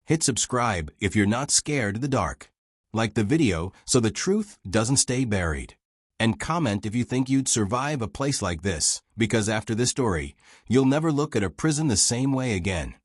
Hit subscribe if you're not scared of the dark. Like the video so the truth doesn't stay buried. And comment if you think you'd survive a place like this, because after this story, you'll never look at a prison the same way again.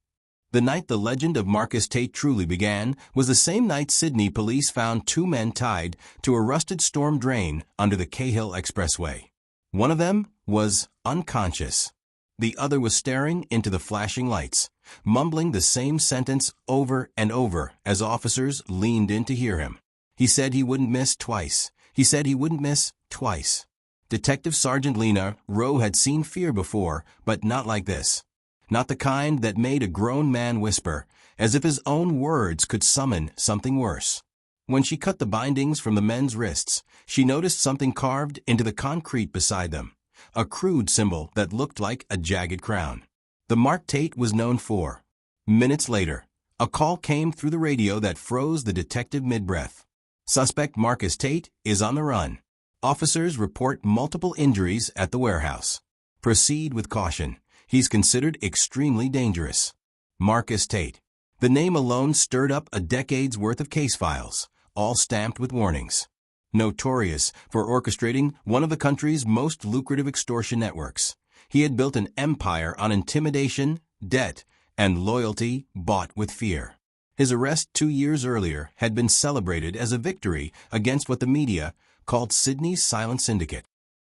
The night the legend of Marcus Tate truly began was the same night Sydney police found 2 men tied to a rusted storm drain under the Cahill Expressway. One of them was unconscious. The other was staring into the flashing lights, mumbling the same sentence over and over as officers leaned in to hear him. He said he wouldn't miss twice. He said he wouldn't miss twice. Detective Sergeant Lena Rowe had seen fear before, but not like this. Not the kind that made a grown man whisper, as if his own words could summon something worse. When she cut the bindings from the men's wrists, she noticed something carved into the concrete beside them, a crude symbol that looked like a jagged crown. The mark Tate was known for. Minutes later, a call came through the radio that froze the detective mid-breath. Suspect Marcus Tate is on the run. Officers report multiple injuries at the warehouse. Proceed with caution. He's considered extremely dangerous. Marcus Tate. The name alone stirred up a decade's worth of case files, all stamped with warnings. Notorious for orchestrating one of the country's most lucrative extortion networks, he had built an empire on intimidation, debt, and loyalty bought with fear. His arrest 2 years earlier had been celebrated as a victory against what the media called Sydney's silent syndicate.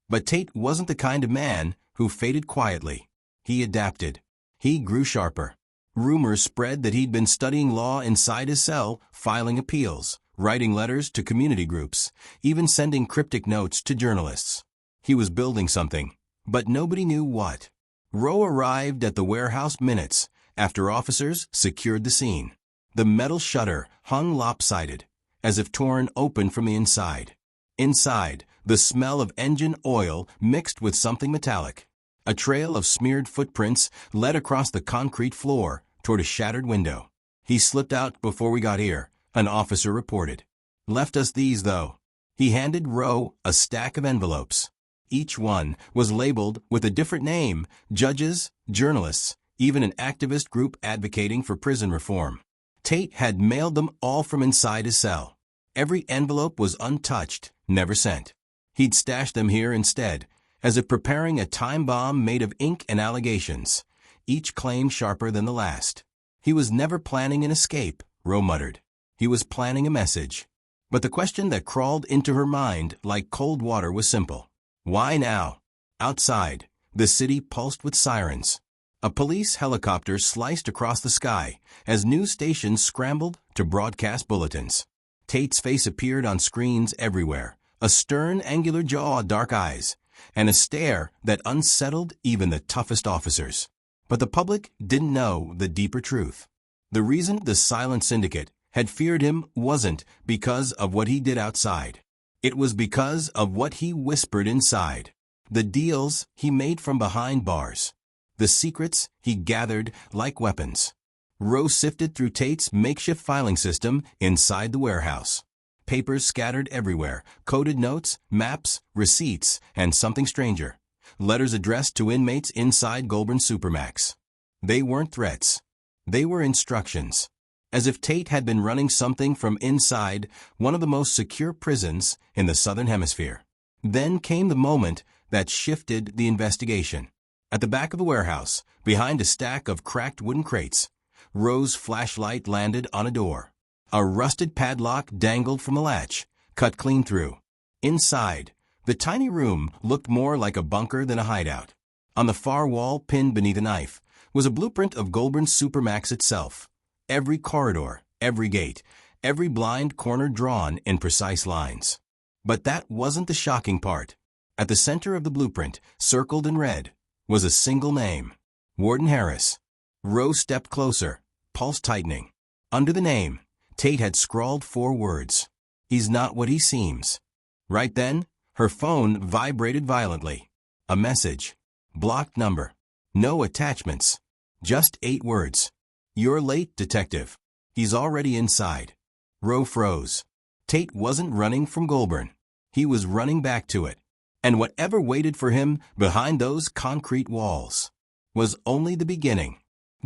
But Tate wasn't the kind of man who faded quietly. He adapted. He grew sharper. Rumors spread that he'd been studying law inside his cell, filing appeals, writing letters to community groups, even sending cryptic notes to journalists. He was building something, but nobody knew what. Rowe arrived at the warehouse minutes after officers secured the scene. The metal shutter hung lopsided, as if torn open from the inside. Inside, the smell of engine oil mixed with something metallic. A trail of smeared footprints led across the concrete floor toward a shattered window. He slipped out before we got here, an officer reported. Left us these, though. He handed Rowe a stack of envelopes. Each one was labeled with a different name: judges, journalists, even an activist group advocating for prison reform. Tate had mailed them all from inside his cell. Every envelope was untouched, never sent. He'd stashed them here instead, as if preparing a time bomb made of ink and allegations, each claim sharper than the last. He was never planning an escape, Rowe muttered. He was planning a message. But the question that crawled into her mind like cold water was simple. Why now? Outside, the city pulsed with sirens. A police helicopter sliced across the sky as news stations scrambled to broadcast bulletins. Tate's face appeared on screens everywhere, a stern, angular jaw, dark eyes, and a stare that unsettled even the toughest officers. But the public didn't know the deeper truth. The reason the silent syndicate had feared him wasn't because of what he did outside. It was because of what he whispered inside. The deals he made from behind bars. The secrets he gathered like weapons. Rowe sifted through Tate's makeshift filing system inside the warehouse. Papers scattered everywhere, coded notes, maps, receipts, and something stranger. Letters addressed to inmates inside Goulburn Supermax. They weren't threats. They were instructions. As if Tate had been running something from inside one of the most secure prisons in the Southern Hemisphere. Then came the moment that shifted the investigation. At the back of the warehouse, behind a stack of cracked wooden crates, Rowe's flashlight landed on a door. A rusted padlock dangled from the latch, cut clean through. Inside, the tiny room looked more like a bunker than a hideout. On the far wall, pinned beneath a knife, was a blueprint of Goulburn Supermax itself. Every corridor, every gate, every blind corner drawn in precise lines. But that wasn't the shocking part. At the center of the blueprint, circled in red, was a single name: Warden Harris. Rowe stepped closer, pulse tightening. Under the name, Tate had scrawled 4 words. He's not what he seems. Right then, her phone vibrated violently. A message. Blocked number. No attachments. Just 8 words. You're late, detective. He's already inside. Rowe froze. Tate wasn't running from Goulburn. He was running back to it. And whatever waited for him behind those concrete walls was only the beginning.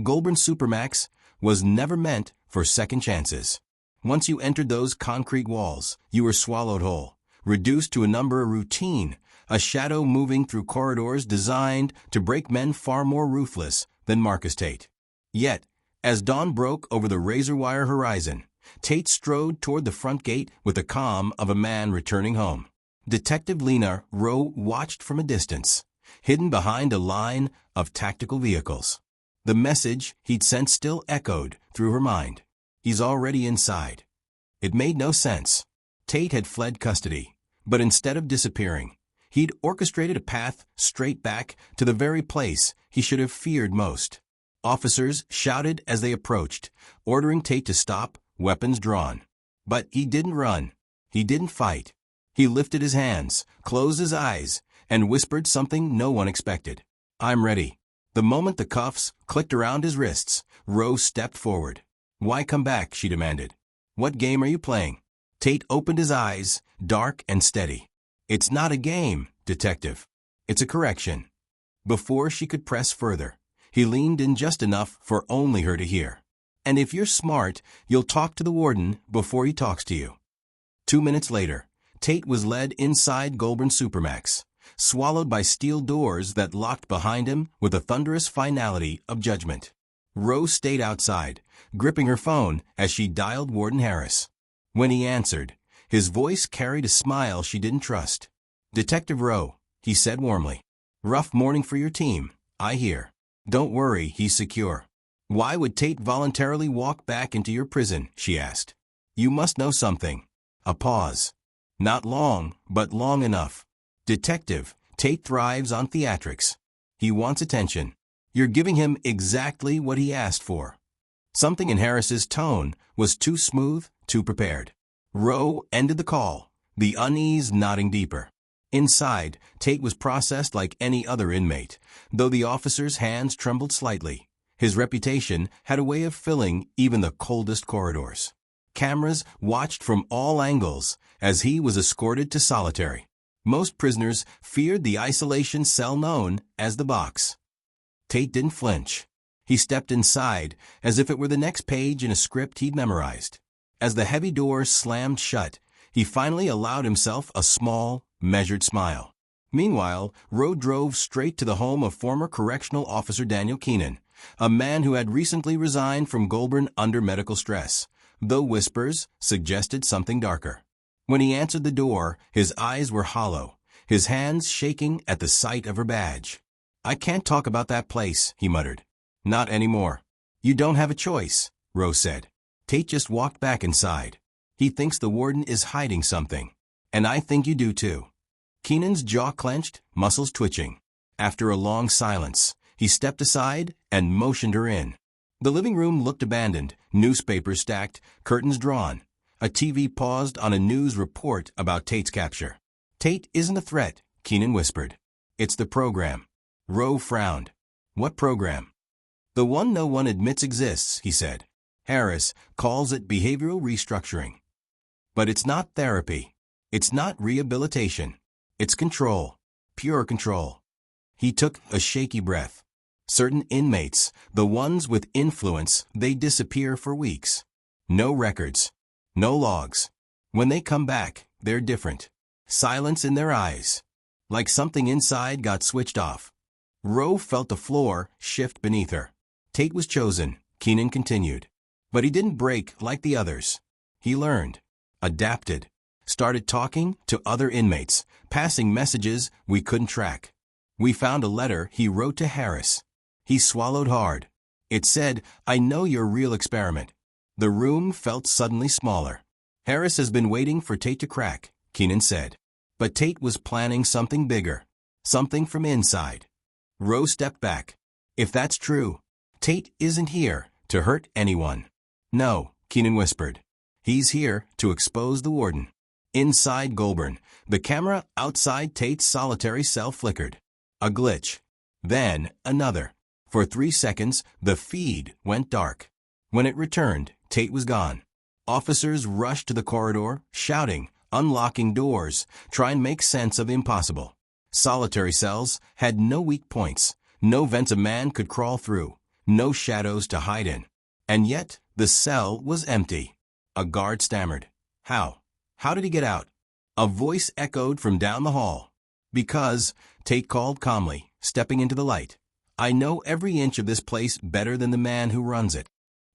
Goulburn Supermax was never meant for second chances. Once you entered those concrete walls, you were swallowed whole, reduced to a number routine, a shadow moving through corridors designed to break men far more ruthless than Marcus Tate. Yet, as dawn broke over the razor-wire horizon, Tate strode toward the front gate with the calm of a man returning home. Detective Lena Rowe watched from a distance, hidden behind a line of tactical vehicles. The message he'd sent still echoed through her mind. He's already inside. It made no sense. Tate had fled custody, but instead of disappearing, he'd orchestrated a path straight back to the very place he should have feared most. Officers shouted as they approached, ordering Tate to stop, weapons drawn. But he didn't run. He didn't fight. He lifted his hands, closed his eyes, and whispered something no one expected. "I'm ready." The moment the cuffs clicked around his wrists, Rose stepped forward. "Why come back?" she demanded. "What game are you playing?" Tate opened his eyes, dark and steady. "It's not a game, detective. It's a correction." Before she could press further, he leaned in just enough for only her to hear. "And if you're smart, you'll talk to the warden before he talks to you." 2 minutes later, Tate was led inside Goulburn Supermax, swallowed by steel doors that locked behind him with a thunderous finality of judgment. Rose stayed outside, gripping her phone as she dialed Warden Harris. When he answered, his voice carried a smile she didn't trust. "Detective Rowe," he said warmly. "Rough morning for your team, I hear." "Don't worry, he's secure." "Why would Tate voluntarily walk back into your prison?" she asked. "You must know something." A pause. "Not long, but long enough." "Detective, Tate thrives on theatrics. He wants attention. You're giving him exactly what he asked for." Something in Harris's tone was too smooth, too prepared. Rowe ended the call, the unease knotting deeper. Inside, Tate was processed like any other inmate, though the officer's hands trembled slightly. His reputation had a way of filling even the coldest corridors. Cameras watched from all angles as he was escorted to solitary. Most prisoners feared the isolation cell known as the box. Tate didn't flinch. He stepped inside as if it were the next page in a script he'd memorized. As the heavy door slammed shut, he finally allowed himself a small, measured smile. Meanwhile, Rowe drove straight to the home of former correctional officer Daniel Keenan, a man who had recently resigned from Goulburn under medical stress, though whispers suggested something darker. When he answered the door, his eyes were hollow, his hands shaking at the sight of her badge. "I can't talk about that place," he muttered. "Not anymore." "You don't have a choice," Rose said. Tate just walked back inside. "He thinks the warden is hiding something. And I think you do too." Keenan's jaw clenched, muscles twitching. After a long silence, he stepped aside and motioned her in. The living room looked abandoned, newspapers stacked, curtains drawn. A TV paused on a news report about Tate's capture. "Tate isn't a threat," Keenan whispered. "It's the program." Rowe frowned. "What program?" "The one no one admits exists," he said. "Harris calls it behavioral restructuring. But it's not therapy. It's not rehabilitation. It's control. Pure control." He took a shaky breath. "Certain inmates, the ones with influence, they disappear for weeks. No records. No logs. When they come back, they're different. Silence in their eyes. Like something inside got switched off." Rowe felt the floor shift beneath her. Tate was chosen, Keenan continued. But he didn't break like the others. He learned, adapted, started talking to other inmates, passing messages we couldn't track. "We found a letter he wrote to Harris." He swallowed hard. It said, "I know your real experiment." The room felt suddenly smaller. "Harris has been waiting for Tate to crack," Keenan said. But Tate was planning something bigger, something from inside. Rowe stepped back. "If that's true, Tate isn't here to hurt anyone." "No," Keenan whispered. "He's here to expose the warden." Inside Goulburn, the camera outside Tate's solitary cell flickered. A glitch. Then another. For 3 seconds, the feed went dark. When it returned, Tate was gone. Officers rushed to the corridor, shouting, unlocking doors, trying to make sense of the impossible. Solitary cells had no weak points, no vents a man could crawl through, no shadows to hide in. And yet, The cell was empty. A guard stammered. How? How did he get out? A voice echoed from down the hall. Because, Tate called calmly, stepping into the light. I know every inch of this place better than the man who runs it.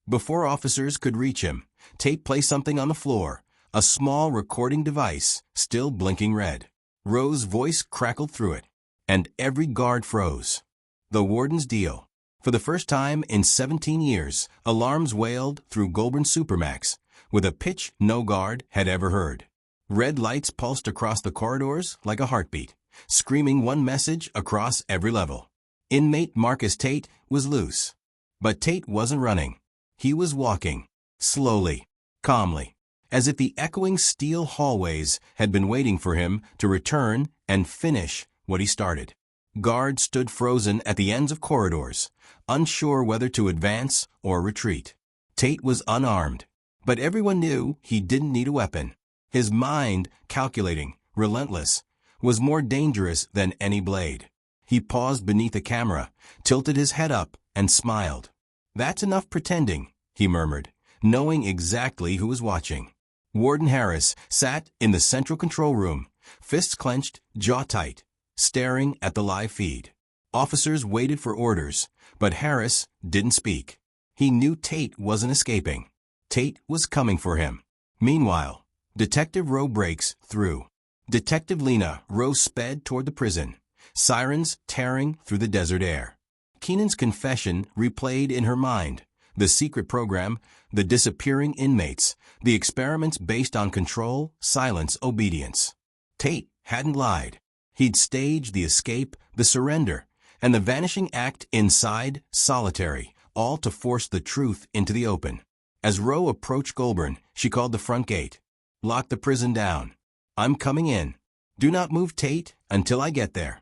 Before officers could reach him, Tate placed something on the floor, a small recording device, still blinking red. Rowe's voice crackled through it, and every guard froze. The warden's deal. For the first time in 17 years, alarms wailed through Goulburn Supermax, with a pitch no guard had ever heard. Red lights pulsed across the corridors like a heartbeat, screaming one message across every level. Inmate Marcus Tate was loose. But Tate wasn't running. He was walking, slowly, calmly, as if the echoing steel hallways had been waiting for him to return and finish what he started. Guards stood frozen at the ends of corridors, unsure whether to advance or retreat. Tate was unarmed, but everyone knew he didn't need a weapon. His mind, calculating, relentless, was more dangerous than any blade. He paused beneath a camera, tilted his head up, and smiled. That's enough pretending, he murmured, knowing exactly who was watching. Warden Harris sat in the central control room, fists clenched, jaw tight, staring at the live feed. Officers waited for orders, but Harris didn't speak. He knew Tate wasn't escaping. Tate was coming for him. Meanwhile, Detective Rowe breaks through. Detective Lena Rowe sped toward the prison, sirens tearing through the desert air. Keenan's confession replayed in her mind, the secret program, the disappearing inmates, the experiments based on control, silence, obedience. Tate hadn't lied. He'd staged the escape, the surrender, and the vanishing act inside, solitary, all to force the truth into the open. As Rowe approached Goulburn, she called the front gate. Lock the prison down. I'm coming in. Do not move, Tate, until I get there.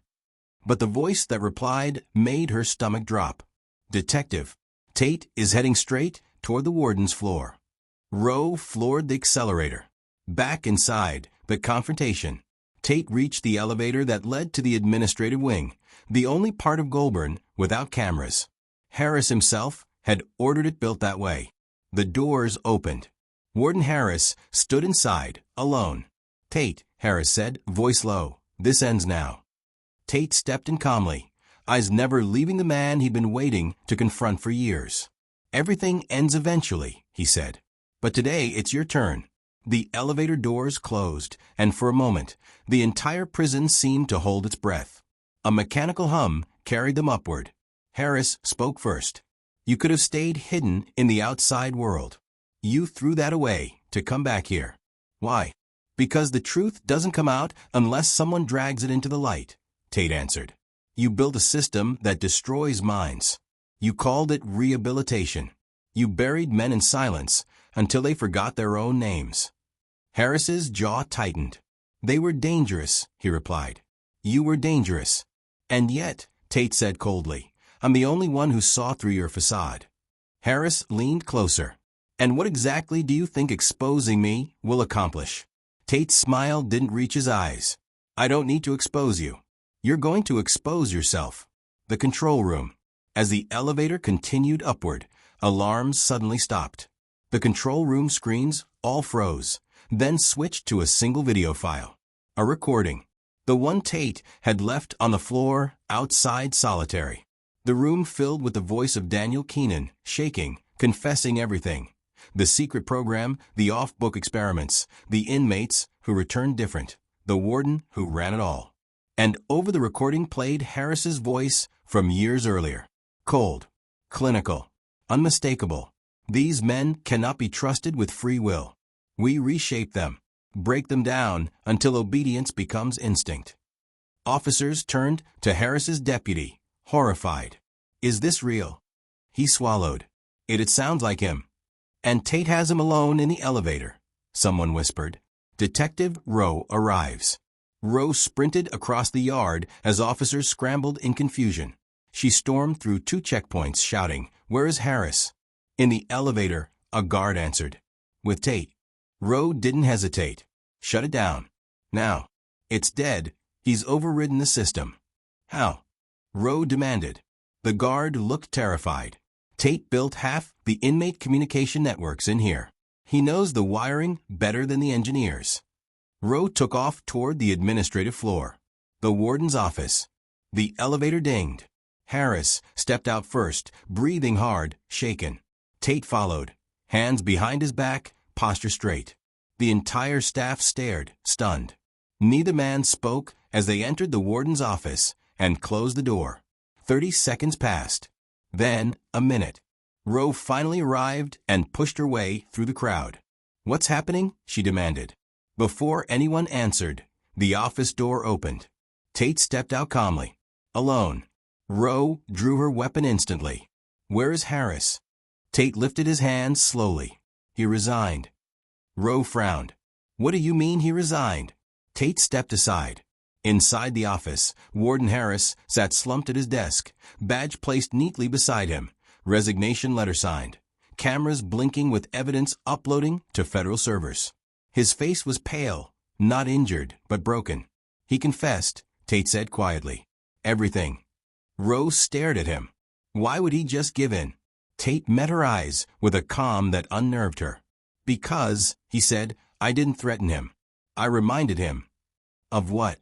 But the voice that replied made her stomach drop. Detective, Tate is heading straight toward the warden's floor. Rowe floored the accelerator. Back inside, but confrontation. Tate reached the elevator that led to the administrative wing, the only part of Goulburn without cameras. Harris himself had ordered it built that way. The doors opened. Warden Harris stood inside, alone. Tate, Harris said, voice low, this ends now. Tate stepped in calmly, eyes never leaving the man he'd been waiting to confront for years. Everything ends eventually, he said. But today it's your turn. The elevator doors closed, and for a moment, the entire prison seemed to hold its breath. A mechanical hum carried them upward. Harris spoke first. You could have stayed hidden in the outside world. You threw that away to come back here. Why? Because the truth doesn't come out unless someone drags it into the light, Tate answered. You built a system that destroys minds. You called it rehabilitation. You buried men in silence until they forgot their own names. Harris's jaw tightened. They were dangerous, he replied. You were dangerous. And yet, Tate said coldly, I'm the only one who saw through your facade. Harris leaned closer. And what exactly do you think exposing me will accomplish? Tate's smile didn't reach his eyes. I don't need to expose you. You're going to expose yourself. The control room. As the elevator continued upward, alarms suddenly stopped. The control room screens all froze, then switched to a single video file. A recording. The one Tate had left on the floor outside solitary. The room filled with the voice of Daniel Keenan, shaking, confessing everything. The secret program, the off-book experiments, the inmates who returned different, the warden who ran it all. And over the recording played Harris's voice from years earlier. Cold, clinical, unmistakable. These men cannot be trusted with free will. We reshape them, break them down until obedience becomes instinct. Officers turned to Harris's deputy, horrified. Is this real? He swallowed. It sounds like him. And Tate has him alone in the elevator, someone whispered. Detective Rowe arrives. Rowe sprinted across the yard as officers scrambled in confusion. She stormed through 2 checkpoints, shouting, Where is Harris? In the elevator, a guard answered. With Tate. Rowe didn't hesitate. Shut it down. Now. It's dead. He's overridden the system. How? Rowe demanded. The guard looked terrified. Tate built half the inmate communication networks in here. He knows the wiring better than the engineers. Rowe took off toward the administrative floor. The warden's office. The elevator dinged. Harris stepped out first, breathing hard, shaken. Tate followed, hands behind his back, posture straight. The entire staff stared, stunned. Neither man spoke as they entered the warden's office and closed the door. 30 seconds passed. Then, a minute. Rowe finally arrived and pushed her way through the crowd. "What's happening?" she demanded. Before anyone answered, the office door opened. Tate stepped out calmly. Alone. Rowe drew her weapon instantly. "Where is Harris?" Tate lifted his hands slowly. "He resigned." Rowe frowned. "What do you mean he resigned?" Tate stepped aside. Inside the office, Warden Harris sat slumped at his desk, badge placed neatly beside him, resignation letter signed, cameras blinking with evidence uploading to federal servers. His face was pale, not injured, but broken. "He confessed," Tate said quietly. "Everything." Rowe stared at him. Why would he just give in? Tate met her eyes with a calm that unnerved her. "Because," he said, "I didn't threaten him. I reminded him." "Of what?"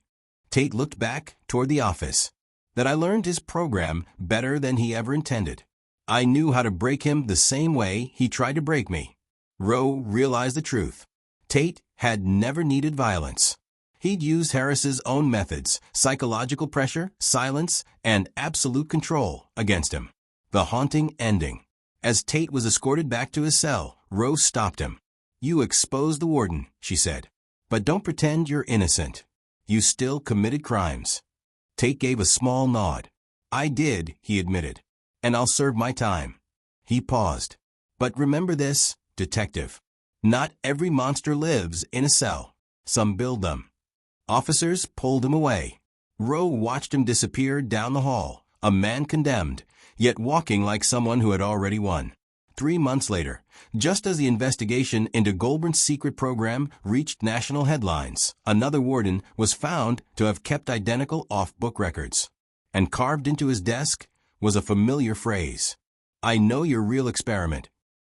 Tate looked back toward the office. "That I learned his program better than he ever intended. I knew how to break him the same way he tried to break me." Rowe realized the truth. Tate had never needed violence. He'd used Harris's own methods, psychological pressure, silence, and absolute control against him. The haunting ending. As Tate was escorted back to his cell, Rowe stopped him. "You exposed the warden," she said. "But don't pretend you're innocent. You still committed crimes." Tate gave a small nod. "I did," he admitted. "And I'll serve my time." He paused. "But remember this, detective. Not every monster lives in a cell. Some build them." Officers pulled him away. Rowe watched him disappear down the hall, a man condemned, yet walking like someone who had already won. 3 months later, just as the investigation into Goulburn's secret program reached national headlines, another warden was found to have kept identical off-book records. And carved into his desk was a familiar phrase. "I know your real experiment.